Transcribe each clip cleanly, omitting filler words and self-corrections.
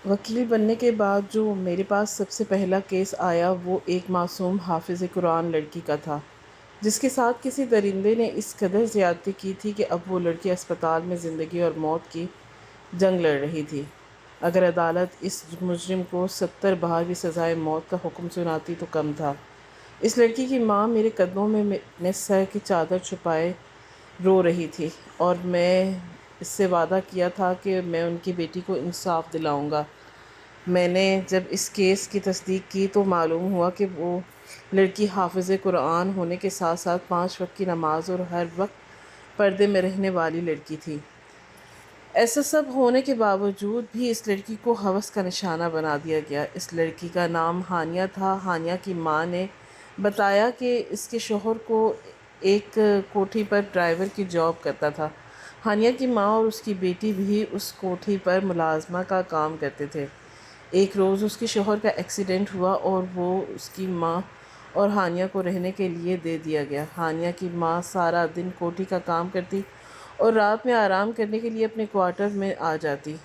وکیل بننے کے بعد جو میرے پاس سب سے پہلا کیس آیا وہ ایک معصوم حافظ قرآن لڑکی کا تھا، جس کے ساتھ کسی درندے نے اس قدر زیادتی کی تھی کہ اب وہ لڑکی اسپتال میں زندگی اور موت کی جنگ لڑ رہی تھی۔ اگر عدالت اس مجرم کو 70 بار سزائے موت کا حکم سناتی تو کم تھا۔ اس لڑکی کی ماں میرے قدموں میں نے سر کی چادر چھپائے رو رہی تھی، اور میں اس سے وعدہ کیا تھا کہ میں ان کی بیٹی کو انصاف دلاؤں گا۔ میں نے جب اس کیس کی تصدیق کی تو معلوم ہوا کہ وہ لڑکی حافظ قرآن ہونے کے ساتھ ساتھ 5 وقت کی نماز اور ہر وقت پردے میں رہنے والی لڑکی تھی۔ ایسا سب ہونے کے باوجود بھی اس لڑکی کو ہوس کا نشانہ بنا دیا گیا۔ اس لڑکی کا نام ہانیہ تھا۔ ہانیہ کی ماں نے بتایا کہ اس کے شوہر کو ایک کوٹھی پر ڈرائیور کی جاب کرتا تھا۔ ہانیہ کی ماں اور اس کی بیٹی بھی اس کوٹھی پر ملازمہ کا کام کرتے تھے۔ ایک روز اس کے شوہر کا ایکسیڈنٹ ہوا اور وہ اس کی ماں اور ہانیہ کو رہنے کے لیے دے دیا گیا۔ ہانیہ کی ماں سارا دن کوٹھی کا کام کرتی اور رات میں آرام کرنے کے لیے اپنے کوارٹر میں آ جاتی۔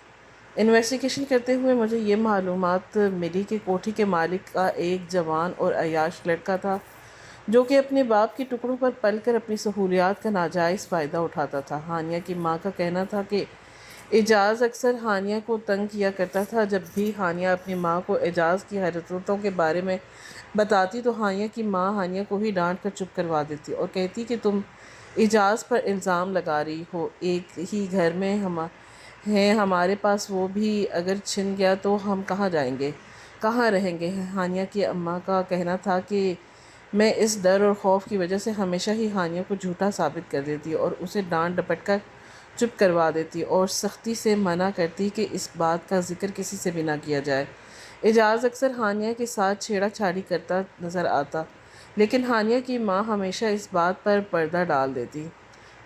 انویسٹیگیشن کرتے ہوئے مجھے یہ معلومات ملی کہ کوٹھی کے مالک کا ایک جوان اور عیاش لڑکا تھا جو کہ اپنے باپ کے ٹکڑوں پر پل کر اپنی سہولیات کا ناجائز فائدہ اٹھاتا تھا۔ ہانیہ کی ماں کا کہنا تھا کہ اعجاز اکثر ہانیہ کو تنگ کیا کرتا تھا۔ جب بھی ہانیہ اپنی ماں کو اعجاز کی حرکتوں کے بارے میں بتاتی تو ہانیہ کی ماں ہانیہ کو ہی ڈانٹ کر چپ کروا دیتی اور کہتی کہ تم اعجاز پر الزام لگا رہی ہو، ایک ہی گھر میں ہیں ہمارے پاس، وہ بھی اگر چھن گیا تو ہم کہاں جائیں گے، کہاں رہیں گے۔ ہانیہ کی اماں کا کہنا تھا کہ میں اس ڈر اور خوف کی وجہ سے ہمیشہ ہی ہانیہ کو جھوٹا ثابت کر دیتی اور اسے ڈانٹ ڈپٹ کر چپ کروا دیتی اور سختی سے منع کرتی کہ اس بات کا ذکر کسی سے بھی نہ کیا جائے۔ اعجاز اکثر ہانیہ کے ساتھ چھیڑا چھاڑی کرتا نظر آتا، لیکن ہانیہ کی ماں ہمیشہ اس بات پر پردہ ڈال دیتی۔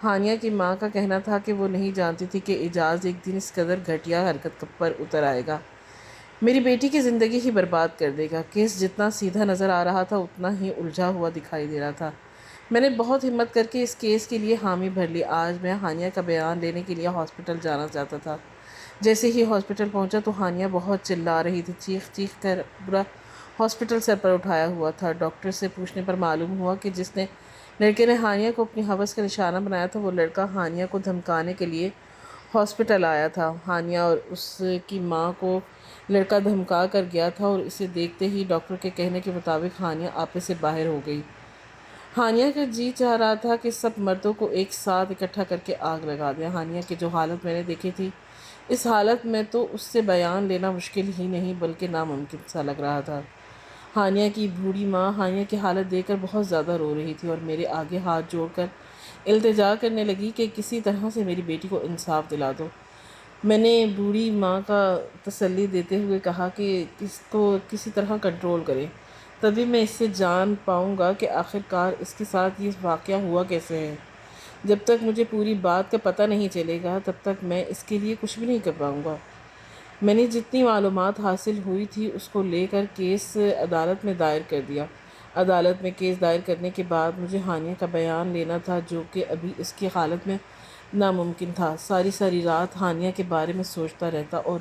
ہانیہ کی ماں کا کہنا تھا کہ وہ نہیں جانتی تھی کہ اعجاز ایک دن اس قدر گھٹیا حرکت پر اتر آئے گا، میری بیٹی کی زندگی ہی برباد کر دے گا۔ کیس جتنا سیدھا نظر آ رہا تھا اتنا ہی الجھا ہوا دکھائی دے رہا تھا۔ میں نے بہت ہمت کر کے اس کیس کے لیے حامی بھر لی۔ آج میں ہانیہ کا بیان لینے کے لیے ہاسپٹل جانا چاہتا تھا۔ جیسے ہی ہاسپٹل پہنچا تو ہانیہ بہت چلا رہی تھی، چیخ چیخ کر پورا ہاسپٹل سر پر اٹھایا ہوا تھا۔ ڈاکٹر سے پوچھنے پر معلوم ہوا کہ جس نے لڑکے نے ہانیہ کو اپنی ہوس کا نشانہ بنایا تھا وہ لڑکا ہانیہ کو دھمکانے کے لیے ہاسپٹل آیا تھا۔ ہانیہ اور اس کی ماں کو لڑکا دھمکا کر گیا تھا اور اسے دیکھتے ہی ڈاکٹر کے کہنے کے مطابق ہانیہ آپے سے باہر ہو گئی۔ ہانیہ کا جی چاہ رہا تھا کہ سب مردوں کو ایک ساتھ اکٹھا کر کے آگ لگا دیا۔ ہانیہ کی جو حالت میں نے دیکھی تھی، اس حالت میں تو اس سے بیان لینا مشکل ہی نہیں بلکہ ناممکن سا لگ رہا تھا۔ ہانیہ کی بوڑھی ماں ہانیہ کی حالت دیکھ کر بہت زیادہ رو رہی تھی اور میرے آگے ہاتھ جوڑ کر التجا کرنے لگی کہ کسی طرح سے میری بیٹی کو انصاف دلا دو۔ میں نے بوڑھی ماں کا تسلی دیتے ہوئے کہا کہ اس کو کسی طرح کنٹرول کریں، تبھی میں اس سے جان پاؤں گا کہ آخر کار اس کے ساتھ یہ واقعہ ہوا کیسے ہے۔ جب تک مجھے پوری بات کا پتہ نہیں چلے گا تب تک میں اس کے لیے کچھ بھی نہیں کر پاؤں گا۔ میں نے جتنی معلومات حاصل ہوئی تھی اس کو لے کر کیس عدالت میں دائر کر دیا۔ عدالت میں کیس دائر کرنے کے بعد مجھے ہانیہ کا بیان لینا تھا جو کہ ابھی اس کی حالت میں ناممکن تھا۔ ساری ساری رات ہانیہ کے بارے میں سوچتا رہتا اور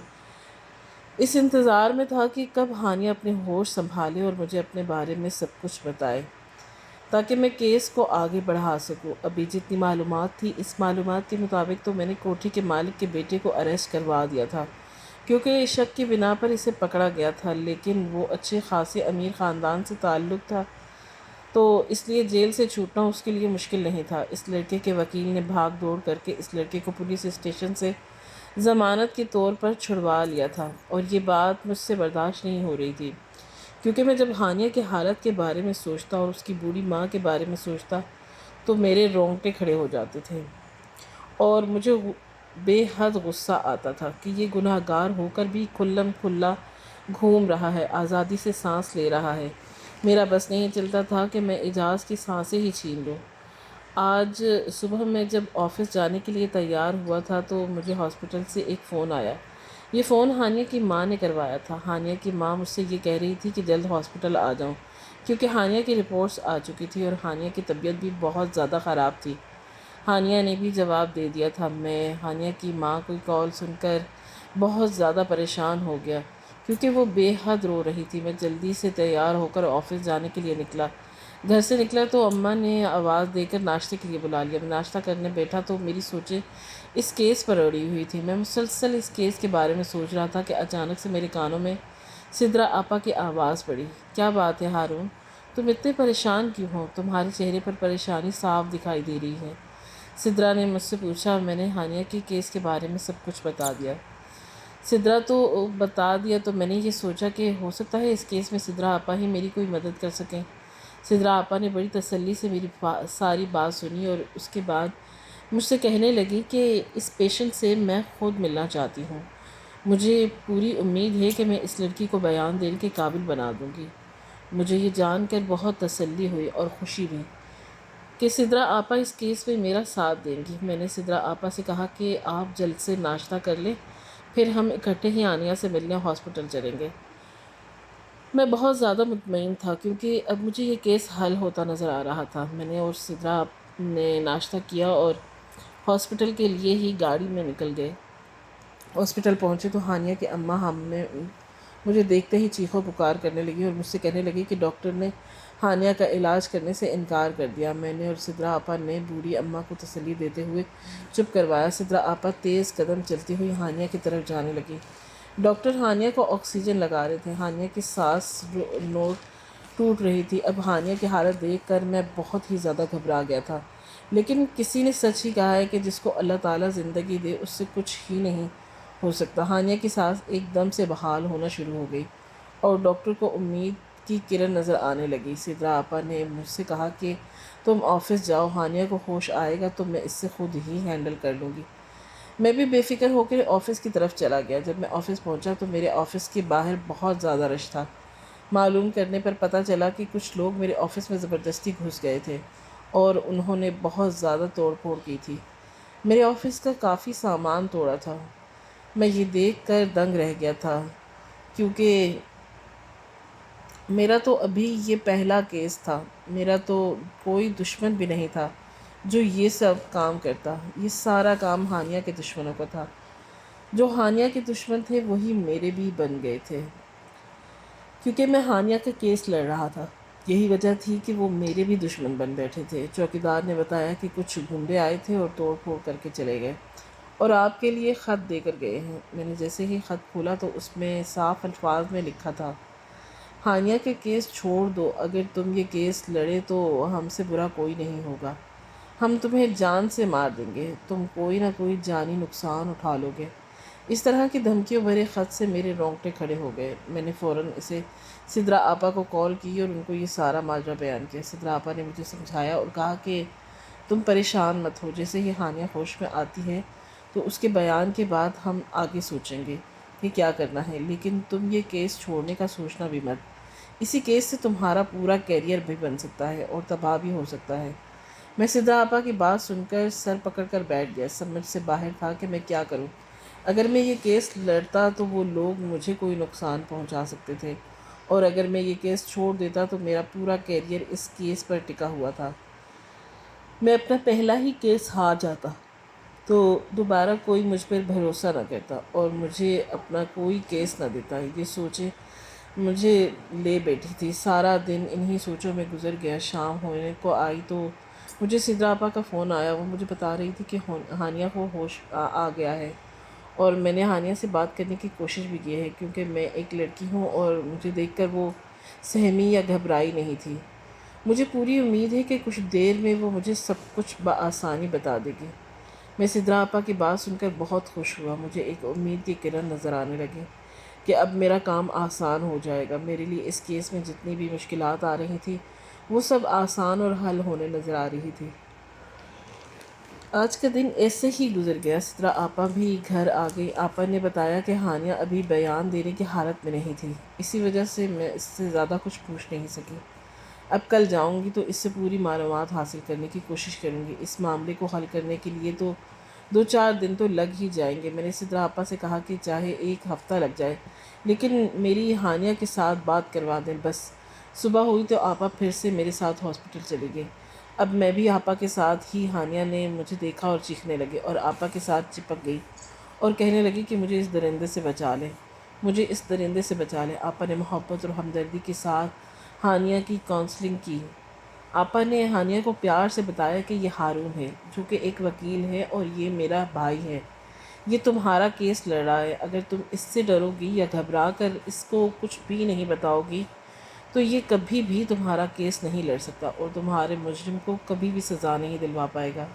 اس انتظار میں تھا کہ کب ہانیہ اپنے ہوش سنبھالے اور مجھے اپنے بارے میں سب کچھ بتائے تاکہ میں کیس کو آگے بڑھا سکوں۔ ابھی جتنی معلومات تھی اس معلومات کے مطابق تو میں نے کوٹھی کے مالک کے بیٹے کو اریسٹ کروا دیا تھا کیونکہ شک کی بنا پر اسے پکڑا گیا تھا، لیکن وہ اچھے خاصے امیر خاندان سے تعلق تھا تو اس لیے جیل سے چھوٹنا اس کے لیے مشکل نہیں تھا۔ اس لڑکے کے وکیل نے بھاگ دوڑ کر کے اس لڑکے کو پولیس اسٹیشن سے ضمانت کے طور پر چھڑوا لیا تھا اور یہ بات مجھ سے برداشت نہیں ہو رہی تھی کیونکہ میں جب ہانیہ کی حالت کے بارے میں سوچتا اور اس کی بوڑھی ماں کے بارے میں سوچتا تو میرے رونگٹے کھڑے ہو جاتے تھے اور مجھے بے حد غصہ آتا تھا کہ یہ گناہ گار ہو کر بھی کھلم کھلا گھوم رہا ہے، آزادی سے سانس لے رہا ہے۔ میرا بس نہیں چلتا تھا کہ میں اعجاز کی سانسیں ہی چھین لوں۔ آج صبح میں جب آفس جانے کے لیے تیار ہوا تھا تو مجھے ہاسپٹل سے ایک فون آیا۔ یہ فون ہانیہ کی ماں نے کروایا تھا۔ ہانیہ کی ماں مجھ سے یہ کہہ رہی تھی کہ جلد ہاسپٹل آ جاؤں کیونکہ ہانیہ کی رپورٹس آ چکی تھی اور ہانیہ کی طبیعت بھی بہت زیادہ خراب تھی۔ ہانیہ نے بھی جواب دے دیا تھا۔ میں ہانیہ کی ماں کی کال سن کر بہت زیادہ پریشان ہو گیا کیونکہ وہ بے حد رو رہی تھی۔ میں جلدی سے تیار ہو کر آفس جانے کے لیے نکلا۔ گھر سے نکلا تو اماں نے آواز دے کر ناشتے کے لیے بلا لیا۔ میں ناشتہ کرنے بیٹھا تو میری سوچیں اس کیس پر اڑی ہوئی تھی۔ میں مسلسل اس کیس کے بارے میں سوچ رہا تھا کہ اچانک سے میرے کانوں میں سدرا آپا کی آواز پڑی۔ کیا بات ہے ہارون؟ تم اتنے پریشان کیوں ہو؟ تمہارے چہرے پر پریشانی صاف دکھائی دے رہی ہے۔ سدرا نے مجھ سے پوچھا۔ میں نے ہانیہ کے کیس کے بارے میں سب کچھ بتا دیا۔ سدرا تو بتا دیا تو میں نے یہ سوچا کہ ہو سکتا ہے اس کیس میں سدرا آپا ہی میری کوئی مدد کر سکیں۔ سدرا آپا نے بڑی تسلی سے میری ساری بات سنی اور اس کے بعد مجھ سے کہنے لگی کہ اس پیشنٹ سے میں خود ملنا چاہتی ہوں۔ مجھے پوری امید ہے کہ میں اس لڑکی کو بیان دینے کے قابل بنا دوں گی۔ مجھے یہ جان کر بہت تسلی ہوئی اور خوشی بھی کہ سدرا آپا اس کیس میں میرا ساتھ دیں گی۔ میں نے سدرا آپا سے کہا کہ آپ جلد سے ناشتہ کر لیں، پھر ہم اکٹھے ہی ہانیہ سے ملنے ہاسپٹل چلیں گے۔ میں بہت زیادہ مطمئن تھا کیونکہ اب مجھے یہ کیس حل ہوتا نظر آ رہا تھا۔ میں نے اور سدرا نے ناشتہ کیا اور ہاسپٹل کے لیے ہی گاڑی میں نکل گئے۔ ہاسپٹل پہنچے تو ہانیہ کی اماں ہمیں مجھے دیکھتے ہی چیخو پکار کرنے لگی اور مجھ سے کہنے لگی کہ ڈاکٹر نے ہانیہ کا علاج کرنے سے انکار کر دیا۔ میں نے اور سدرا آپا نے بوڑھی اماں کو تسلی دیتے ہوئے چپ کروایا۔ سدرا آپا تیز قدم چلتی ہوئی ہانیہ کی طرف جانے لگی۔ ڈاکٹر ہانیہ کو آکسیجن لگا رہے تھے۔ ہانیہ کی سانس ٹوٹ رہی تھی۔ اب ہانیہ کی حالت دیکھ کر میں بہت ہی زیادہ گھبرا گیا تھا، لیکن کسی نے سچ ہی کہا ہے کہ جس کو اللہ تعالیٰ زندگی دے اس سے کچھ ہی نہیں ہو سکتا۔ ہانیہ کی سانس ایک دم سے بحال ہونا شروع ہو گئی اور ڈاکٹر کو امید کی کرن نظر آنے لگی۔ سدرا آپا نے مجھ سے کہا کہ تم آفس جاؤ، ہانیہ کو ہوش آئے گا تو میں اس سے خود ہی ہینڈل کر لوں گی۔ میں بھی بے فکر ہو کر آفس کی طرف چلا گیا۔ جب میں آفس پہنچا تو میرے آفس کے باہر بہت زیادہ رش تھا۔ معلوم کرنے پر پتہ چلا کہ کچھ لوگ میرے آفس میں زبردستی گھس گئے تھے اور انہوں نے بہت زیادہ توڑ پھوڑ کی تھی۔ میرے آفس کا کافی سامان توڑا تھا۔ میں یہ دیکھ کر دنگ رہ گیا تھا کیونکہ میرا تو ابھی یہ پہلا کیس تھا۔ میرا تو کوئی دشمن بھی نہیں تھا جو یہ سب کام کرتا۔ یہ سارا کام ہانیہ کے دشمنوں کا تھا۔ جو ہانیہ کے دشمن تھے وہی میرے بھی بن گئے تھے کیونکہ میں ہانیہ کا کیس لڑ رہا تھا۔ یہی وجہ تھی کہ وہ میرے بھی دشمن بن بیٹھے تھے۔ چوکیدار نے بتایا کہ کچھ گنڈے آئے تھے اور توڑ پھوڑ کر کے چلے گئے اور آپ کے لیے خط دے کر گئے ہیں۔ میں نے جیسے ہی خط کھولا تو اس میں صاف الفاظ میں لکھا تھا، ہانیہ کے کیس چھوڑ دو، اگر تم یہ کیس لڑے تو ہم سے برا کوئی نہیں ہوگا، ہم تمہیں جان سے مار دیں گے، تم کوئی نہ کوئی جانی نقصان اٹھا لو گے۔ اس طرح کی دھمکیوں بھرے خط سے میرے رونگٹے کھڑے ہو گئے۔ میں نے فوراً اسے سدرا آپا کو کال کی اور ان کو یہ سارا ماجرا بیان کیا۔ سدرا آپا نے مجھے سمجھایا اور کہا کہ تم پریشان مت ہو، جیسے ہی ہانیہ ہوش میں آتی ہے تو اس کے بیان کے بعد ہم آگے سوچیں گے کہ کیا کرنا ہے، لیکن تم یہ کیس چھوڑنے کا سوچنا بھی مت۔ اسی کیس سے تمہارا پورا کیریئر بھی بن سکتا ہے اور تباہ بھی ہو سکتا ہے۔ میں سدرا آپا کی بات سن کر سر پکڑ کر بیٹھ گیا۔ سمجھ سے باہر تھا کہ میں کیا کروں۔ اگر میں یہ کیس لڑتا تو وہ لوگ مجھے کوئی نقصان پہنچا سکتے تھے اور اگر میں یہ کیس چھوڑ دیتا تو میرا پورا کیریئر اس کیس پر ٹکا ہوا تھا۔ میں اپنا پہلا ہی کیس ہار جاتا تو دوبارہ کوئی مجھ پر بھروسہ نہ کرتا اور مجھے اپنا کوئی کیس نہ دیتا۔ یہ سوچیں مجھے لے بیٹھی تھی۔ سارا دن انہی سوچوں میں گزر گیا۔ شام ہونے کو آئی تو مجھے سدرا آپا کا فون آیا۔ وہ مجھے بتا رہی تھی کہ ہانیہ کو ہوش آ گیا ہے اور میں نے ہانیہ سے بات کرنے کی کوشش بھی کی ہے کیونکہ میں ایک لڑکی ہوں اور مجھے دیکھ کر وہ سہمی یا گھبرائی نہیں تھی۔ مجھے پوری امید ہے کہ کچھ دیر میں وہ مجھے سب کچھ بآسانی بتا دے گی۔ میں سدرا آپا کی بات سن کر بہت خوش ہوا۔ مجھے ایک امید کی کرن نظر آنے لگی کہ اب میرا کام آسان ہو جائے گا۔ میرے لیے اس کیس میں جتنی بھی مشکلات آ رہی تھیں وہ سب آسان اور حل ہونے نظر آ رہی تھی۔ آج کا دن ایسے ہی گزر گیا۔ سدرا آپا بھی گھر آ گئی۔ آپا نے بتایا کہ ہانیہ ابھی بیان دینے کی حالت میں نہیں تھی، اسی وجہ سے میں اس سے زیادہ کچھ پوچھ نہیں سکی۔ اب کل جاؤں گی تو اس سے پوری معلومات حاصل کرنے کی کوشش کروں گی۔ اس معاملے کو حل کرنے کے لیے تو 2-4 دن تو لگ ہی جائیں گے۔ میں نے سدرا آپا سے کہا کہ چاہے 1 ہفتہ لگ جائے لیکن میری ہانیہ کے ساتھ بات کروا دیں بس۔ صبح ہوئی تو آپا پھر سے میرے ساتھ ہاسپٹل چلی گئی۔ اب میں بھی آپا کے ساتھ ہی۔ ہانیہ نے مجھے دیکھا اور چیخنے لگی اور آپا کے ساتھ چپک گئی اور کہنے لگی کہ مجھے اس درندے سے بچا لیں، مجھے اس درندے سے بچا لیں۔ آپا نے محبت اور ہمدردی کے ساتھ ہانیہ کی کاؤنسلنگ کی۔ آپا نے ہانیہ کو پیار سے بتایا کہ یہ ہارون ہے جو کہ ایک وکیل ہے اور یہ میرا بھائی ہے، یہ تمہارا کیس لڑ رہا ہے۔ اگر تم اس سے ڈرو گی یا گھبرا کر اس کو کچھ بھی نہیں بتاؤ گی تو یہ کبھی بھی تمہارا کیس نہیں لڑ سکتا اور تمہارے مجرم کو کبھی بھی سزا نہیں دلوا پائے گا،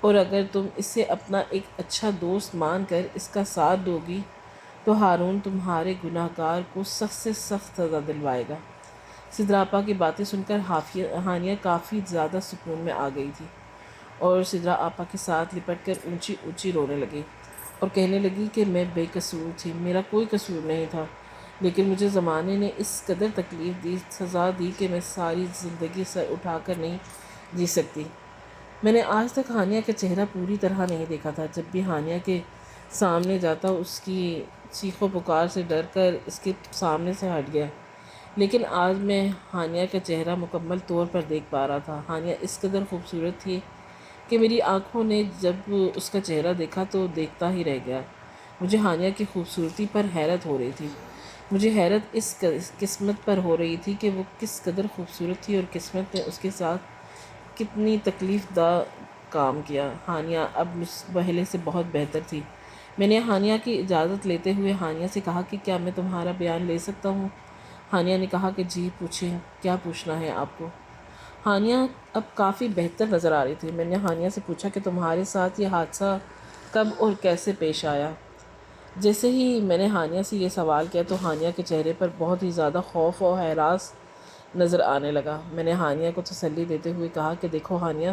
اور اگر تم اسے اپنا ایک اچھا دوست مان کر اس کا ساتھ دو گی تو ہارون تمہارے گناہ گار کو سخت سے سخت سزا دلوائے گا۔ سدرا آپا کی باتیں سن کر ہانیہ کافی زیادہ سکون میں آ گئی تھی اور سدرا آپا کے ساتھ لپٹ کر اونچی اونچی رونے لگی اور کہنے لگی کہ میں بے قصور تھی، میرا کوئی قصور نہیں تھا، لیکن مجھے زمانے نے اس قدر تکلیف دی، سزا دی کہ میں ساری زندگی سر اٹھا کر نہیں جی سکتی۔ میں نے آج تک ہانیہ کا چہرہ پوری طرح نہیں دیکھا تھا۔ جب بھی ہانیہ کے سامنے جاتا اس کی چیخ و پکار سے ڈر کر اس کے سامنے سے ہٹ گیا، لیکن آج میں ہانیہ کا چہرہ مکمل طور پر دیکھ پا رہا تھا۔ ہانیہ اس قدر خوبصورت تھی کہ میری آنکھوں نے جب اس کا چہرہ دیکھا تو دیکھتا ہی رہ گیا۔ مجھے ہانیہ کی خوبصورتی پر حیرت ہو رہی تھی، مجھے حیرت اس قسمت پر ہو رہی تھی کہ وہ کس قدر خوبصورت تھی اور قسمت نے اس کے ساتھ کتنی تکلیف دہ کام کیا۔ ہانیہ اب پہلے سے بہت بہتر تھی۔ میں نے ہانیہ کی اجازت لیتے ہوئے ہانیہ سے کہا کہ کیا میں تمہارا بیان لے سکتا ہوں؟ ہانیہ نے کہا کہ جی پوچھیں، کیا پوچھنا ہے آپ کو؟ ہانیہ اب کافی بہتر نظر آ رہی تھی۔ میں نے ہانیہ سے پوچھا کہ تمہارے ساتھ یہ حادثہ کب اور کیسے پیش آیا؟ جیسے ہی میں نے ہانیہ سے یہ سوال کیا تو ہانیہ کے چہرے پر بہت ہی زیادہ خوف اور ہراس نظر آنے لگا۔ میں نے ہانیہ کو تسلی دیتے ہوئے کہا کہ دیکھو ہانیہ،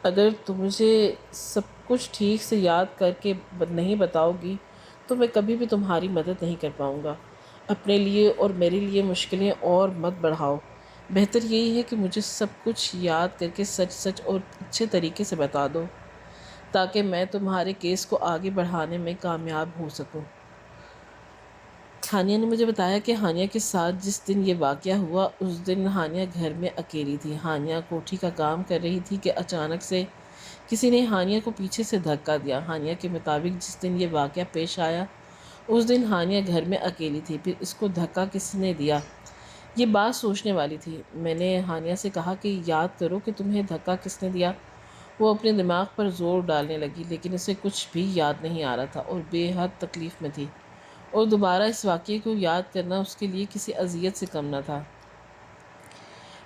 اگر تم مجھے سب کچھ ٹھیک سے یاد کر کے نہیں بتاؤ گی تو میں کبھی بھی تمہاری مدد نہیں کر پاؤں گا۔ اپنے لیے اور میرے لیے مشکلیں اور مت بڑھاؤ، بہتر یہی ہے کہ مجھے سب کچھ یاد کر کے سچ سچ اور اچھے طریقے سے بتا دو تاکہ میں تمہارے کیس کو آگے بڑھانے میں کامیاب ہو سکوں۔ ہانیہ نے مجھے بتایا کہ ہانیہ کے ساتھ جس دن یہ واقعہ ہوا اس دن ہانیہ گھر میں اکیلی تھی۔ ہانیہ کوٹھی کا کام کر رہی تھی کہ اچانک سے کسی نے ہانیہ کو پیچھے سے دھکا دیا۔ ہانیہ کے مطابق جس دن یہ واقعہ پیش آیا اس دن ہانیہ گھر میں اکیلی تھی، پھر اس کو دھکا کس نے دیا؟ یہ بات سوچنے والی تھی۔ میں نے ہانیہ سے کہا کہ یاد کرو کہ تمہیں دھکا کس نے دیا۔ وہ اپنے دماغ پر زور ڈالنے لگی لیکن اسے کچھ بھی یاد نہیں آ رہا تھا اور بے حد تکلیف میں تھی، اور دوبارہ اس واقعے کو یاد کرنا اس کے لیے کسی اذیت سے کم نہ تھا۔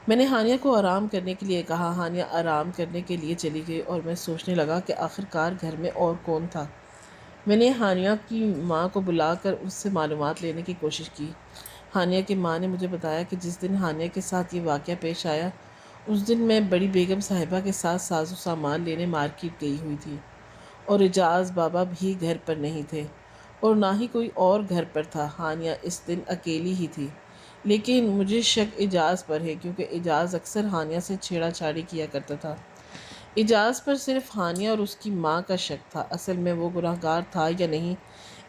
میں نے ہانیہ کو آرام کرنے کے لیے کہا۔ ہانیہ آرام کرنے کے لیے چلی گئی اور میں سوچنے لگا کہ آخر کار گھر میں اور کون تھا۔ میں نے ہانیہ کی ماں کو بلا کر اس سے معلومات لینے کی کوشش کی۔ ہانیہ کی ماں نے مجھے بتایا کہ جس دن ہانیہ کے ساتھ یہ واقعہ پیش آیا اس دن میں بڑی بیگم صاحبہ کے ساتھ ساز و سامان لینے مارکیٹ گئی ہوئی تھی اور اعجاز بابا بھی گھر پر نہیں تھے اور نہ ہی کوئی اور گھر پر تھا۔ ہانیہ اس دن اکیلی ہی تھی، لیکن مجھے شک اعجاز پر ہے کیونکہ اعجاز اکثر ہانیہ سے چھیڑا چھاڑی کیا کرتا تھا۔ اعجاز پر صرف ہانیہ اور اس کی ماں کا شک تھا، اصل میں وہ گناہ گار تھا یا نہیں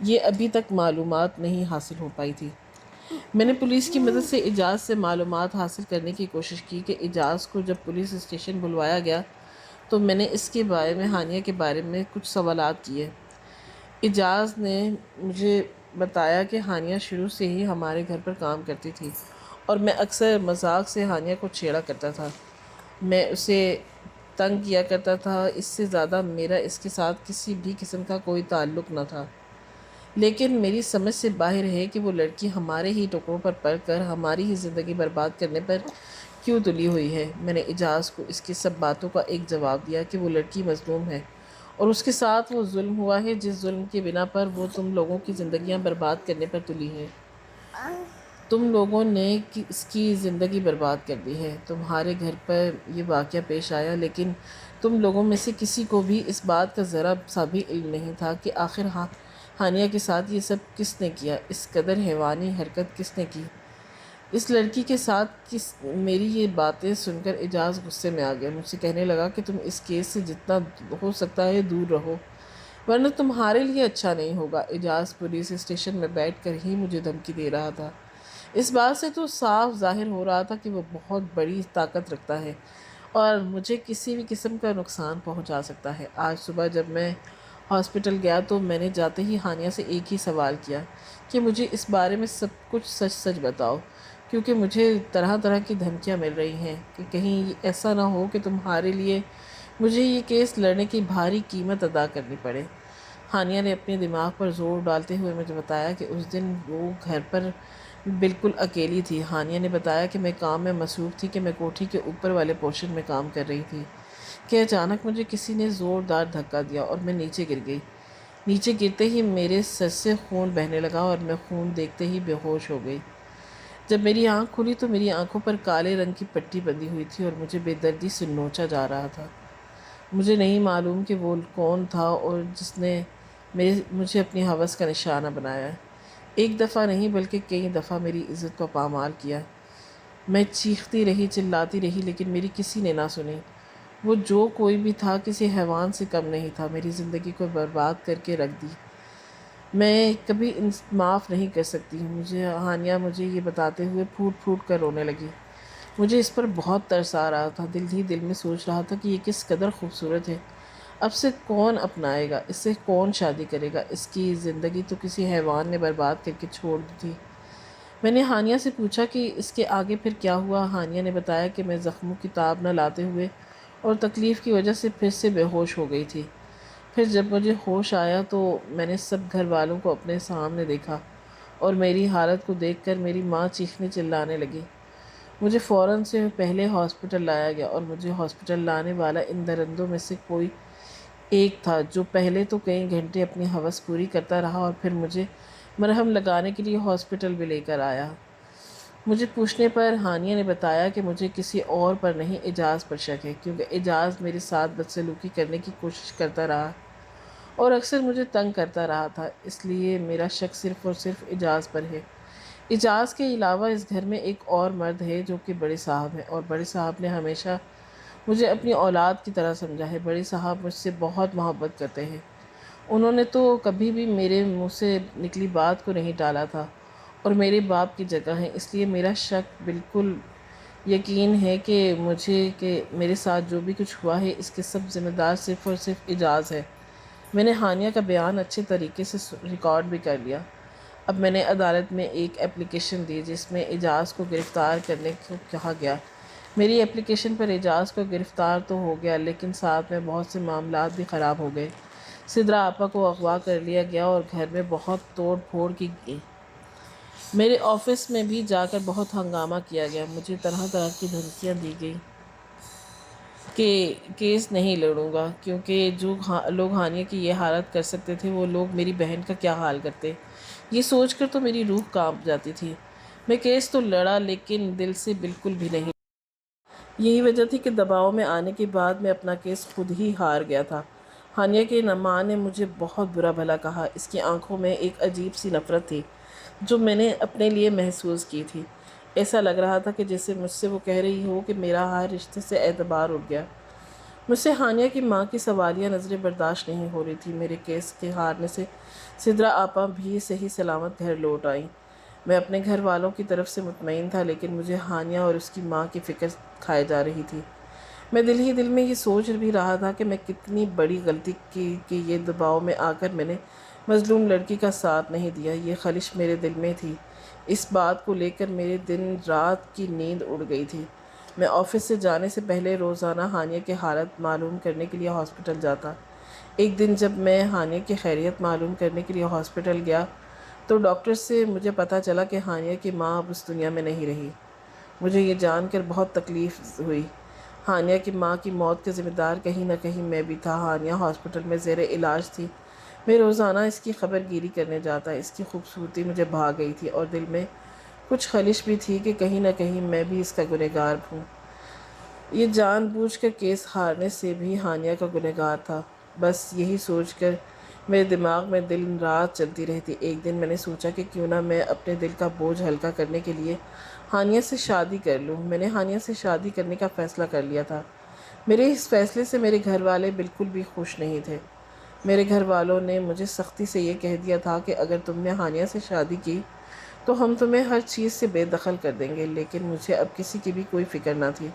یہ ابھی تک معلومات نہیں حاصل ہو پائی تھی۔ میں نے پولیس کی مدد سے اعجاز سے معلومات حاصل کرنے کی کوشش کی کہ اعجاز کو جب پولیس اسٹیشن بلوایا گیا تو میں نے اس کے بارے میں ہانیہ کے بارے میں کچھ سوالات کیے۔ اعجاز نے مجھے بتایا کہ ہانیہ شروع سے ہی ہمارے گھر پر کام کرتی تھی اور میں اکثر مذاق سے ہانیہ کو چھیڑا کرتا تھا، میں اسے تنگ کیا کرتا تھا، اس سے زیادہ میرا اس کے ساتھ کسی بھی قسم کا کوئی تعلق نہ تھا، لیکن میری سمجھ سے باہر ہے کہ وہ لڑکی ہمارے ہی ٹکڑوں پر پڑ کر ہماری ہی زندگی برباد کرنے پر کیوں تلی ہوئی ہے۔ میں نے اعجاز کو اس کی سب باتوں کا ایک جواب دیا کہ وہ لڑکی مظلوم ہے اور اس کے ساتھ وہ ظلم ہوا ہے جس ظلم کی بنا پر وہ تم لوگوں کی زندگیاں برباد کرنے پر تلی ہے۔ تم لوگوں نے اس کی زندگی برباد کر دی ہے۔ تمہارے گھر پر یہ واقعہ پیش آیا لیکن تم لوگوں میں سے کسی کو بھی اس بات کا ذرا سا بھی علم نہیں تھا کہ آخر ہانیہ کے ساتھ یہ سب کس نے کیا، اس قدر حیوانی حرکت کس نے کی اس لڑکی کے ساتھ۔ میری یہ باتیں سن کر اعجاز غصے میں آ گیا، مجھ سے کہنے لگا کہ تم اس کیس سے جتنا ہو سکتا ہے دور رہو ورنہ تمہارے لیے اچھا نہیں ہوگا۔ اعجاز پولیس اسٹیشن میں بیٹھ کر ہی مجھے دھمکی دے رہا تھا۔ اس بات سے تو صاف ظاہر ہو رہا تھا کہ وہ بہت بڑی طاقت رکھتا ہے اور مجھے کسی بھی قسم کا نقصان پہنچا سکتا ہے۔ آج صبح جب میں ہاسپٹل گیا تو میں نے جاتے ہی ہانیہ سے ایک ہی سوال کیا کہ مجھے اس بارے میں سب کچھ سچ سچ بتاؤ، کیونکہ مجھے طرح طرح کی دھمکیاں مل رہی ہیں کہ کہیں ایسا نہ ہو کہ تمہارے لیے مجھے یہ کیس لڑنے کی بھاری قیمت ادا کرنی پڑے۔ ہانیہ نے اپنے دماغ پر زور ڈالتے ہوئے مجھے بتایا کہ اس دن وہ گھر پر بالکل اکیلی تھی۔ ہانیہ نے بتایا کہ میں کام میں مصروف تھی، کہ میں کوٹھی کے اوپر والے پورشن میں کام کر رہی تھی کہ اچانک مجھے کسی نے زوردار دھکا دیا اور میں نیچے گر گئی۔ نیچے گرتے ہی میرے سر سے خون بہنے لگا اور میں خون دیکھتے ہی بے ہوش ہو گئی۔ جب میری آنکھ کھلی تو میری آنکھوں پر کالے رنگ کی پٹی بندھی ہوئی تھی اور مجھے بے دردی سے نوچا جا رہا تھا۔ مجھے نہیں معلوم کہ وہ کون تھا اور جس نے مجھے اپنی ہوس کا نشانہ بنایا۔ ایک دفعہ نہیں بلکہ کئی دفعہ میری عزت کو پامال کیا۔ میں چیختی رہی، چلاتی رہی، لیکن میری کسی نے نہ سنی۔ وہ جو کوئی بھی تھا کسی حیوان سے کم نہیں تھا، میری زندگی کو برباد کر کے رکھ دی۔ میں کبھی معاف نہیں کر سکتی ہوں۔ ہانیہ مجھے یہ بتاتے ہوئے پھوٹ پھوٹ کر رونے لگی۔ مجھے اس پر بہت ترس آ رہا تھا، دل ہی دل میں سوچ رہا تھا کہ یہ کس قدر خوبصورت ہے، اب سے کون اپنائے گا، اس سے کون شادی کرے گا، اس کی زندگی تو کسی حیوان نے برباد کر کے چھوڑ دی تھی۔ میں نے ہانیہ سے پوچھا کہ اس کے آگے پھر کیا ہوا۔ ہانیہ نے بتایا کہ میں زخموں کی تاب نہ لاتے ہوئے اور تکلیف کی وجہ سے پھر سے بے ہوش ہو گئی تھی۔ پھر جب مجھے ہوش آیا تو میں نے سب گھر والوں کو اپنے سامنے دیکھا اور میری حالت کو دیکھ کر میری ماں چیخنے چلانے لگی۔ مجھے فوراً سے پہلے ہاسپٹل لایا گیا اور مجھے ہاسپٹل لانے والا ان درندوں میں سے کوئی ایک تھا جو پہلے تو کئی گھنٹے اپنی ہوس پوری کرتا رہا اور پھر مجھے مرہم لگانے کے لیے ہاسپٹل بھی لے کر آیا۔ مجھے پوچھنے پر ہانیہ نے بتایا کہ مجھے کسی اور پر نہیں، اعجاز پر شک ہے، کیونکہ اعجاز میرے ساتھ بدسلوکی کرنے کی کوشش کرتا رہا اور اکثر مجھے تنگ کرتا رہا تھا، اس لیے میرا شک صرف اور صرف اعجاز پر ہے۔ اعجاز کے علاوہ اس گھر میں ایک اور مرد ہے جو کہ بڑے صاحب ہیں، اور بڑے صاحب نے ہمیشہ مجھے اپنی اولاد کی طرح سمجھا ہے۔ بڑے صاحب مجھ سے بہت محبت کرتے ہیں۔ انہوں نے تو کبھی بھی میرے منہ سے نکلی بات کو نہیں ٹالا تھا اور میرے باپ کی جگہ ہیں، اس لیے میرا شک بالکل یقین ہے کہ میرے ساتھ جو بھی کچھ ہوا ہے اس کے سب ذمہ دار صرف اور صرف اعجاز ہے۔ میں نے ہانیہ کا بیان اچھے طریقے سے ریکارڈ بھی کر لیا۔ اب میں نے عدالت میں ایک اپلیکیشن دی جس میں اعجاز کو گرفتار کرنے کو کہا گیا۔ میری اپلیکیشن پر اعجاز کو گرفتار تو ہو گیا، لیکن ساتھ میں بہت سے معاملات بھی خراب ہو گئے۔ سدرا آپا کو اغوا کر لیا گیا اور گھر میں بہت توڑ پھوڑ کی گئی۔ میرے آفس میں بھی جا کر بہت ہنگامہ کیا گیا۔ مجھے طرح طرح کی دھمکیاں دی گئی کہ کیس نہیں لڑوں گا، کیونکہ جو لوگ ہانیہ کی یہ حالت کر سکتے تھے وہ لوگ میری بہن کا کیا حال کرتے۔ یہ سوچ کر تو میری روح کانپ جاتی تھی۔ میں کیس تو لڑا لیکن دل سے بالکل بھی نہیں۔ یہی وجہ تھی کہ دباؤ میں آنے کے بعد میں اپنا کیس خود ہی ہار گیا تھا۔ ہانیہ کی ماں نے مجھے بہت برا بھلا کہا۔ اس کی آنکھوں میں ایک عجیب سی نفرت تھی جو میں نے اپنے لیے محسوس کی تھی۔ ایسا لگ رہا تھا کہ جیسے مجھ سے وہ کہہ رہی ہو کہ میرا ہر رشتے سے اعتبار اٹھ گیا۔ مجھ سے ہانیہ کی ماں کی سوالیہ نظریں برداشت نہیں ہو رہی تھی۔ میرے کیس کے ہارنے سے سدرا آپا بھی صحیح سلامت گھر لوٹ آئیں۔ میں اپنے گھر والوں کی طرف سے مطمئن تھا، لیکن مجھے ہانیہ اور اس کی ماں کی فکر کھائے جا رہی تھی۔ میں دل ہی دل میں یہ سوچ بھی رہا تھا کہ میں کتنی بڑی غلطی کی کہ یہ دباؤ میں آ کر میں نے مظلوم لڑکی کا ساتھ نہیں دیا۔ یہ خلش میرے دل میں تھی۔ اس بات کو لے کر میرے دن رات کی نیند اڑ گئی تھی۔ میں آفس سے جانے سے پہلے روزانہ ہانیہ کی حالت معلوم کرنے کے لیے ہاسپٹل جاتا۔ ایک دن جب میں ہانیہ کی خیریت معلوم کرنے کے لیے ہاسپٹل گیا تو ڈاکٹر سے مجھے پتہ چلا کہ ہانیہ کی ماں اب اس دنیا میں نہیں رہی۔ مجھے یہ جان کر بہت تکلیف ہوئی۔ ہانیہ کی ماں کی موت کے ذمہ دار کہیں نہ کہیں میں بھی تھا۔ ہانیہ ہاسپٹل میں زیر علاج تھی۔ میں روزانہ اس کی خبر گیری کرنے جاتا۔ اس کی خوبصورتی مجھے بھا گئی تھی اور دل میں کچھ خلش بھی تھی کہ کہیں نہ کہیں میں بھی اس کا گنہگار ہوں۔ یہ جان بوجھ کر کیس ہارنے سے بھی ہانیہ کا گنہگار تھا، بس یہی سوچ کر میرے دماغ میں دن رات چلتی رہتی۔ ایک دن میں نے سوچا کہ کیوں نہ میں اپنے دل کا بوجھ ہلکا کرنے کے لیے ہانیہ سے شادی کر لوں۔ میں نے ہانیہ سے شادی کرنے کا فیصلہ کر لیا تھا۔ میرے اس فیصلے سے میرے گھر والے بالکل بھی خوش نہیں تھے۔ میرے گھر والوں نے مجھے سختی سے یہ کہہ دیا تھا کہ اگر تم نے ہانیہ سے شادی کی تو ہم تمہیں ہر چیز سے بے دخل کر دیں گے، لیکن مجھے اب کسی کی بھی کوئی فکر نہ تھی۔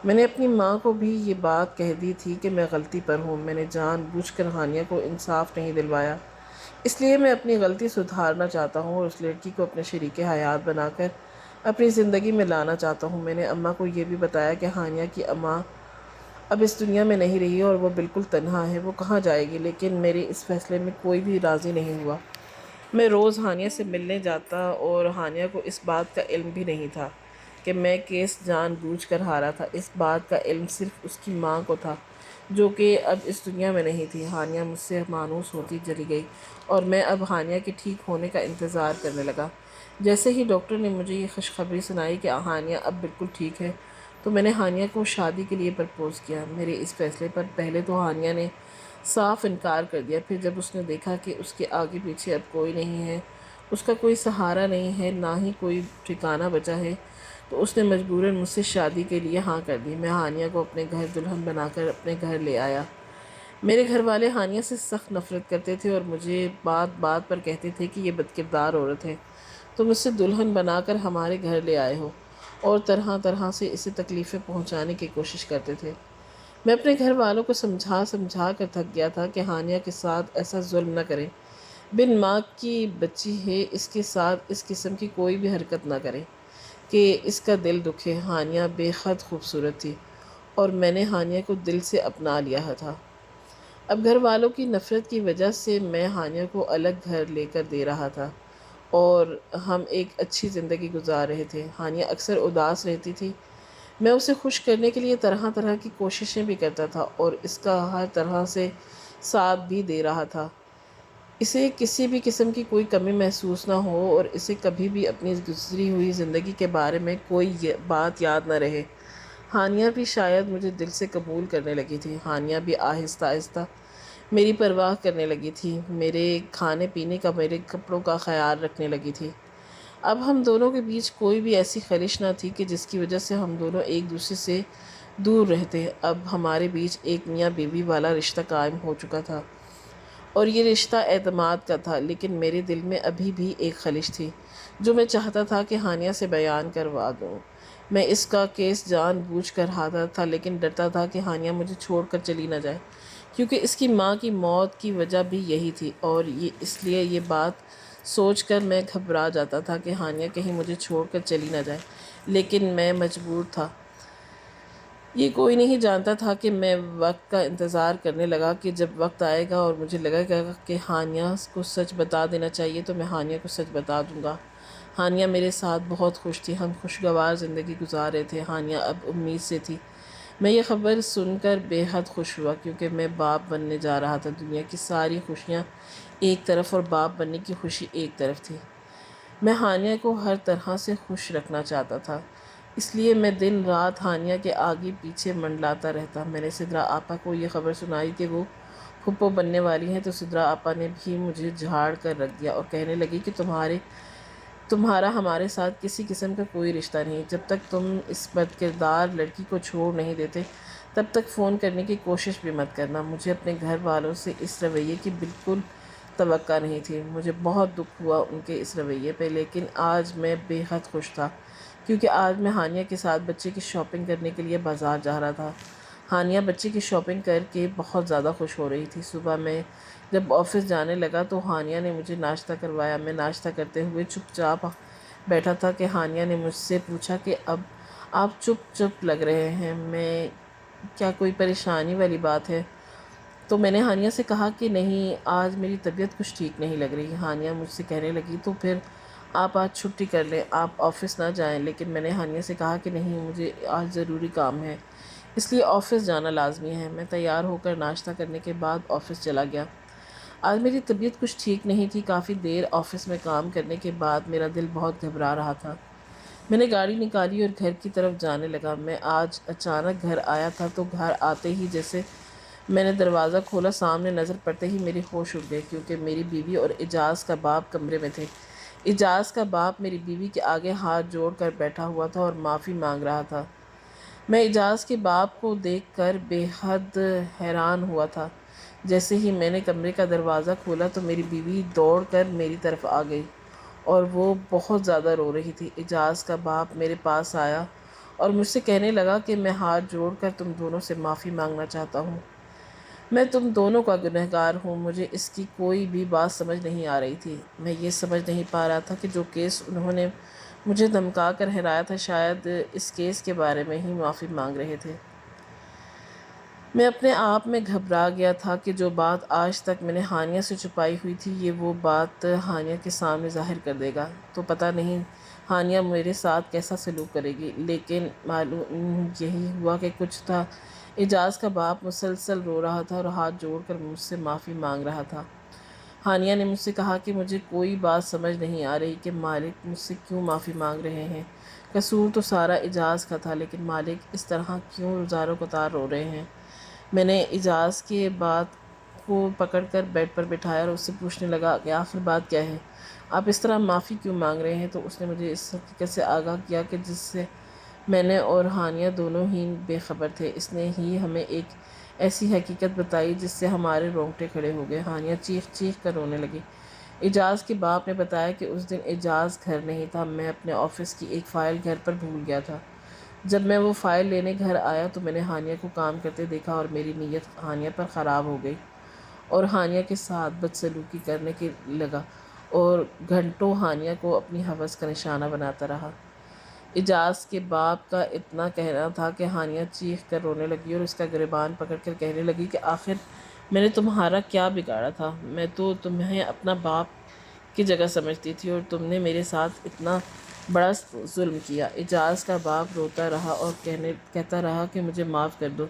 میں نے اپنی ماں کو بھی یہ بات کہہ دی تھی کہ میں غلطی پر ہوں، میں نے جان بوجھ کر ہانیہ کو انصاف نہیں دلوایا، اس لیے میں اپنی غلطی سدھارنا چاہتا ہوں اور اس لڑکی کو اپنے شریک حیات بنا کر اپنی زندگی میں لانا چاہتا ہوں۔ میں نے اماں کو یہ بھی بتایا کہ ہانیہ کی اماں اب اس دنیا میں نہیں رہی اور وہ بالکل تنہا ہے، وہ کہاں جائے گی، لیکن میرے اس فیصلے میں کوئی بھی راضی نہیں ہوا۔ میں روز ہانیہ سے ملنے جاتا اور ہانیہ کو اس بات کا علم بھی نہیں تھا کہ میں کیس جان بوجھ کر ہارا تھا۔ اس بات کا علم صرف اس کی ماں کو تھا، جو کہ اب اس دنیا میں نہیں تھی۔ ہانیہ مجھ سے مانوس ہوتی چلی گئی اور میں اب ہانیہ کے ٹھیک ہونے کا انتظار کرنے لگا۔ جیسے ہی ڈاکٹر نے مجھے یہ خوشخبری سنائی کہ ہانیہ اب بالکل ٹھیک ہے، تو میں نے ہانیہ کو شادی کے لیے پرپوز کیا۔ میرے اس فیصلے پر پہلے تو ہانیہ نے صاف انکار کر دیا، پھر جب اس نے دیکھا کہ اس کے آگے پیچھے اب کوئی نہیں ہے، اس کا کوئی سہارا نہیں ہے، نہ ہی کوئی ٹھکانہ بچا ہے، تو اس نے مجبوراً مجھ سے شادی کے لیے ہاں کر دی۔ میں ہانیہ کو اپنے گھر دلہن بنا کر اپنے گھر لے آیا۔ میرے گھر والے ہانیہ سے سخت نفرت کرتے تھے اور مجھے بات بات پر کہتے تھے کہ یہ بدکردار عورت ہے، تم اسے دلہن بنا کر ہمارے گھر لے آئے ہو، اور طرح طرح سے اسے تکلیفیں پہنچانے کی کوشش کرتے تھے۔ میں اپنے گھر والوں کو سمجھا سمجھا کر تھک گیا تھا کہ ہانیہ کے ساتھ ایسا ظلم نہ کریں، بن ماں کی بچی ہے، اس کے ساتھ اس قسم کی کوئی بھی حرکت نہ کریں کہ اس کا دل دکھے۔ ہانیہ بے حد خوبصورت تھی اور میں نے ہانیہ کو دل سے اپنا لیا تھا۔ اب گھر والوں کی نفرت کی وجہ سے میں ہانیہ کو الگ گھر لے کر دے رہا تھا اور ہم ایک اچھی زندگی گزار رہے تھے۔ ہانیہ اکثر اداس رہتی تھی، میں اسے خوش کرنے کے لیے طرح طرح کی کوششیں بھی کرتا تھا اور اس کا ہر طرح سے ساتھ بھی دے رہا تھا۔ اسے کسی بھی قسم کی کوئی کمی محسوس نہ ہو اور اسے کبھی بھی اپنی گزری ہوئی زندگی کے بارے میں کوئی بات یاد نہ رہے۔ ہانیہ بھی شاید مجھے دل سے قبول کرنے لگی تھی۔ ہانیہ بھی آہستہ آہستہ میری پرواہ کرنے لگی تھی، میرے کھانے پینے کا، میرے کپڑوں کا خیال رکھنے لگی تھی۔ اب ہم دونوں کے بیچ کوئی بھی ایسی خلش نہ تھی کہ جس کی وجہ سے ہم دونوں ایک دوسرے سے دور رہتے۔ اب ہمارے بیچ ایک میاں بیوی والا رشتہ قائم ہو چکا تھا اور یہ رشتہ اعتماد کا تھا، لیکن میرے دل میں ابھی بھی ایک خلش تھی جو میں چاہتا تھا کہ ہانیہ سے بیان کروا دوں۔ میں اس کا کیس جان بوجھ کر ہارا تھا، لیکن ڈرتا تھا کہ ہانیہ مجھے چھوڑ کر چلی نہ جائے، کیونکہ اس کی ماں کی موت کی وجہ بھی یہی تھی، اور اس لیے یہ بات سوچ کر میں گھبرا جاتا تھا کہ ہانیہ کہیں مجھے چھوڑ کر چلی نہ جائے، لیکن میں مجبور تھا۔ یہ کوئی نہیں جانتا تھا کہ میں وقت کا انتظار کرنے لگا کہ جب وقت آئے گا اور مجھے لگے گا کہ ہانیہ کو سچ بتا دینا چاہیے تو میں ہانیہ کو سچ بتا دوں گا۔ ہانیہ میرے ساتھ بہت خوش تھی، ہم خوشگوار زندگی گزار رہے تھے۔ ہانیہ اب امید سے تھی۔ میں یہ خبر سن کر بے حد خوش ہوا، کیونکہ میں باپ بننے جا رہا تھا۔ دنیا کی ساری خوشیاں ایک طرف اور باپ بننے کی خوشی ایک طرف تھی۔ میں ہانیہ کو ہر طرح سے خوش رکھنا چاہتا تھا، اس لیے میں دن رات ہانیہ کے آگے پیچھے منڈلاتا رہتا۔ میں نے سدرا آپا کو یہ خبر سنائی کہ وہ پھپھو بننے والی ہیں، تو سدرا آپا نے بھی مجھے جھاڑ کر رکھ دیا اور کہنے لگی کہ تمہارا ہمارے ساتھ کسی قسم کا کوئی رشتہ نہیں۔ جب تک تم اس بدکردار لڑکی کو چھوڑ نہیں دیتے تب تک فون کرنے کی کوشش بھی مت کرنا۔ مجھے اپنے گھر والوں سے اس رویے کی بالکل توقع نہیں تھی۔ مجھے بہت دکھ ہوا ان کے اس رویے پہ، لیکن آج میں بے حد خوش تھا، کیونکہ آج میں ہانیہ کے ساتھ بچے کی شاپنگ کرنے کے لیے بازار جا رہا تھا۔ ہانیہ بچے کی شاپنگ کر کے بہت زیادہ خوش ہو رہی تھی۔ صبح میں جب آفس جانے لگا تو ہانیہ نے مجھے ناشتہ کروایا۔ میں ناشتہ کرتے ہوئے چپ چاپ بیٹھا تھا کہ ہانیہ نے مجھ سے پوچھا کہ اب آپ چپ چپ لگ رہے ہیں، میں کیا کوئی پریشانی والی بات ہے؟ تو میں نے ہانیہ سے کہا کہ نہیں، آج میری طبیعت کچھ ٹھیک نہیں لگ رہی۔ ہانیہ مجھ سے کہنے لگی تو پھر آپ آج چھٹی کر لیں، آپ آفس نہ جائیں، لیکن میں نے ہانیہ سے کہا کہ نہیں، مجھے آج ضروری کام ہے، اس لیے آفس جانا لازمی ہے۔ میں تیار ہو کر ناشتہ کرنے کے بعد آفس چلا گیا۔ آج میری طبیعت کچھ ٹھیک نہیں تھی۔ کافی دیر آفس میں کام کرنے کے بعد میرا دل بہت گھبرا رہا تھا۔ میں نے گاڑی نکالی اور گھر کی طرف جانے لگا۔ میں آج اچانک گھر آیا تھا، تو گھر آتے ہی جیسے میں نے دروازہ کھولا، سامنے نظر پڑتے ہی میرے ہوش اڑ گئے، کیونکہ میری بیوی اور اعجاز کا باپ کمرے میں تھے۔ اعجاز کا باپ میری بیوی کے آگے ہاتھ جوڑ کر بیٹھا ہوا تھا اور معافی مانگ رہا تھا۔ میں اعجاز کے باپ کو دیکھ کر بے حد حیران ہوا تھا۔ جیسے ہی میں نے کمرے کا دروازہ کھولا تو میری بیوی دوڑ کر میری طرف آ گئی اور وہ بہت زیادہ رو رہی تھی۔ اعجاز کا باپ میرے پاس آیا اور مجھ سے کہنے لگا کہ میں ہاتھ جوڑ کر تم دونوں سے معافی مانگنا چاہتا ہوں۔ میں تم دونوں کا گنہگار ہوں۔ مجھے اس کی کوئی بھی بات سمجھ نہیں آ رہی تھی۔ میں یہ سمجھ نہیں پا رہا تھا کہ جو کیس انہوں نے مجھے دھمکا کر ہرایا تھا، شاید اس کیس کے بارے میں ہی معافی مانگ رہے تھے۔ میں اپنے آپ میں گھبرا گیا تھا کہ جو بات آج تک میں نے ہانیہ سے چھپائی ہوئی تھی، یہ وہ بات ہانیہ کے سامنے ظاہر کر دے گا تو پتہ نہیں ہانیہ میرے ساتھ کیسا سلوک کرے گی۔ لیکن معلوم یہی ہوا کہ کچھ تھا۔ اعجاز کا باپ مسلسل رو رہا تھا اور ہاتھ جوڑ کر مجھ سے معافی مانگ رہا تھا۔ ہانیہ نے مجھ سے کہا کہ مجھے کوئی بات سمجھ نہیں آ رہی کہ مالک مجھ سے کیوں معافی مانگ رہے ہیں۔ قصور تو سارا اعجاز کا تھا، لیکن مالک اس طرح کیوں زاروں قطار رو رہے ہیں۔ میں نے اعجاز کے بات کو پکڑ کر بیڈ پر بٹھایا اور اس سے پوچھنے لگا کہ آخر بات کیا ہے؟ آپ اس طرح معافی کیوں مانگ رہے ہیں؟ تو اس نے مجھے اس حقیقت سے آگاہ کیا کہ جس سے میں نے اور ہانیہ دونوں ہی بے خبر تھے۔ اس نے ہی ہمیں ایک ایسی حقیقت بتائی جس سے ہمارے رونگٹے کھڑے ہو گئے۔ ہانیہ چیخ چیخ کر رونے لگی۔ اعجاز کے باپ نے بتایا کہ اس دن اعجاز گھر نہیں تھا۔ میں اپنے آفس کی ایک فائل گھر پر بھول گیا تھا۔ جب میں وہ فائل لینے گھر آیا تو میں نے ہانیہ کو کام کرتے دیکھا اور میری نیت ہانیہ پر خراب ہو گئی اور ہانیہ کے ساتھ بدسلوکی کرنے کے لگا اور گھنٹوں ہانیہ کو اپنی ہوس کا نشانہ بناتا رہا۔ اعجاز کے باپ کا اتنا کہنا تھا کہ ہانیہ چیخ کر رونے لگی اور اس کا گریبان پکڑ کر کہنے لگی کہ آخر میں نے تمہارا کیا بگاڑا تھا؟ میں تو تمہیں اپنا باپ کی جگہ سمجھتی تھی اور تم نے میرے ساتھ اتنا بڑا ظلم کیا۔ اعجاز کا باپ روتا رہا اور کہتا رہا کہ مجھے معاف کر دو،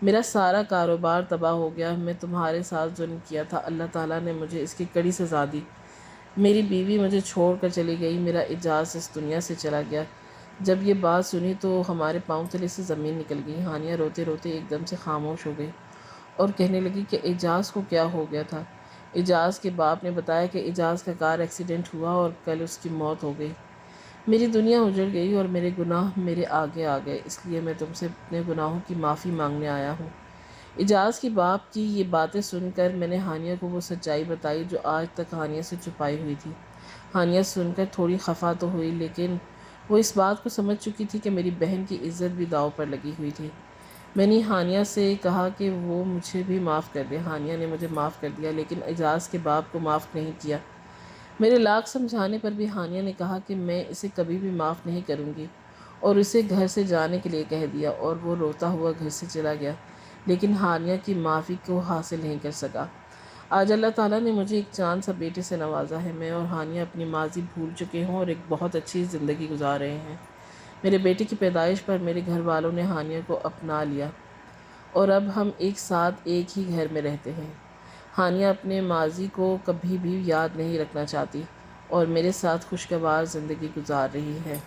میرا سارا کاروبار تباہ ہو گیا، میں تمہارے ساتھ ظلم کیا تھا، اللہ تعالیٰ نے مجھے اس کی کڑی سزا دی، میری بیوی مجھے چھوڑ کر چلی گئی، میرا اعجاز اس دنیا سے چلا گیا۔ جب یہ بات سنی تو ہمارے پاؤں تلے سے زمین نکل گئی۔ ہانیہ روتے روتے ایک دم سے خاموش ہو گئی اور کہنے لگی کہ اعجاز کو کیا ہو گیا تھا؟ اعجاز کے باپ نے بتایا کہ اعجاز کا کار ایکسیڈنٹ ہوا اور کل اس کی موت ہو گئی۔ میری دنیا اجڑ گئی اور میرے گناہ میرے آگے آ گئے، اس لیے میں تم سے اپنے گناہوں کی معافی مانگنے آیا ہوں۔ اعجاز کے باپ کی یہ باتیں سن کر میں نے ہانیہ کو وہ سچائی بتائی جو آج تک ہانیہ سے چھپائی ہوئی تھی۔ ہانیہ سن کر تھوڑی خفا تو ہوئی، لیکن وہ اس بات کو سمجھ چکی تھی کہ میری بہن کی عزت بھی داؤ پر لگی ہوئی تھی۔ میں نے ہانیہ سے کہا کہ وہ مجھے بھی معاف کر دے۔ ہانیہ نے مجھے معاف کر دیا، لیکن اعجاز کے باپ کو معاف نہیں کیا۔ میرے لاکھ سمجھانے پر بھی ہانیہ نے کہا کہ میں اسے کبھی بھی معاف نہیں کروں گی اور اسے گھر سے جانے کے لیے کہہ دیا اور وہ روتا ہوا گھر سے چلا گیا، لیکن ہانیہ کی معافی کو حاصل نہیں کر سکا۔ آج اللہ تعالیٰ نے مجھے ایک چاند سا بیٹے سے نوازا ہے۔ میں اور ہانیہ اپنی ماضی بھول چکے ہوں اور ایک بہت اچھی زندگی گزار رہے ہیں۔ میرے بیٹے کی پیدائش پر میرے گھر والوں نے ہانیہ کو اپنا لیا اور اب ہم ایک ساتھ ایک ہی گھر میں رہتے ہیں۔ ہانیہ اپنے ماضی کو کبھی بھی یاد نہیں رکھنا چاہتی اور میرے ساتھ خوشگوار زندگی گزار رہی ہے۔